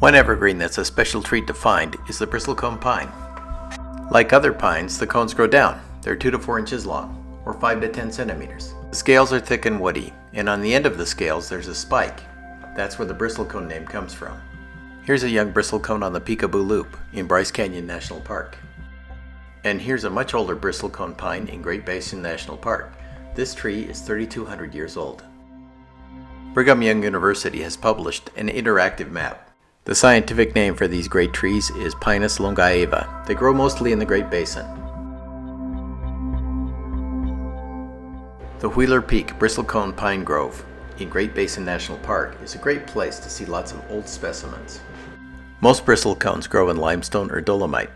One evergreen that's a special treat to find is the bristlecone pine. Like other pines, the cones grow down. They're 2 to 4 inches long, or 5 to 10 centimeters. The scales are thick and woody, and on the end of the scales there's a spike. That's where the bristlecone name comes from. Here's a young bristlecone on the Peekaboo Loop in Bryce Canyon National Park. And here's a much older bristlecone pine in Great Basin National Park. This tree is 3,200 years old. Brigham Young University has published an interactive map. The scientific name for these great trees is Pinus longaiva. They grow mostly in the Great Basin. The Wheeler Peak Bristlecone Pine Grove in Great Basin National Park is a great place to see lots of old specimens. Most bristlecones grow in limestone or dolomite.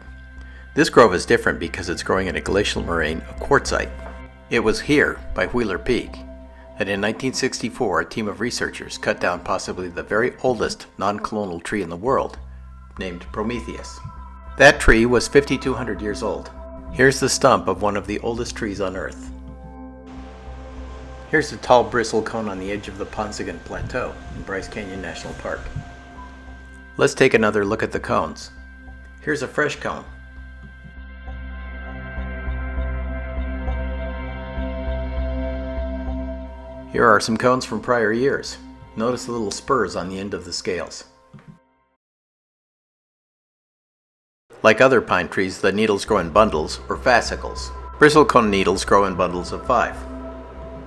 This grove is different because it's growing in a glacial moraine of quartzite. It was here, by Wheeler Peak, that in 1964 a team of researchers cut down possibly the very oldest non-clonal tree in the world, named Prometheus. That tree was 5,200 years old. Here's the stump of one of the oldest trees on Earth. Here's a tall bristlecone on the edge of the Ponsigan Plateau in Bryce Canyon National Park. Let's take another look at the cones. Here's a fresh cone. Here are some cones from prior years. Notice the little spurs on the end of the scales. Like other pine trees, the needles grow in bundles or fascicles. Bristlecone needles grow in bundles of 5.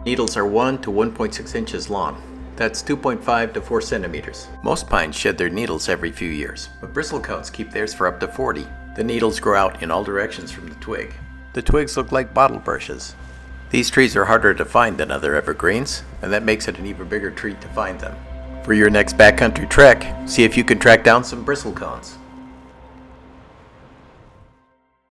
Needles are 1 to 1.6 inches long. That's 2.5 to 4 centimeters. Most pines shed their needles every few years, but bristlecones keep theirs for up to 40. The needles grow out in all directions from the twig. The twigs look like bottle brushes. These trees are harder to find than other evergreens, and that makes it an even bigger treat to find them. For your next backcountry trek, see if you can track down some bristlecones.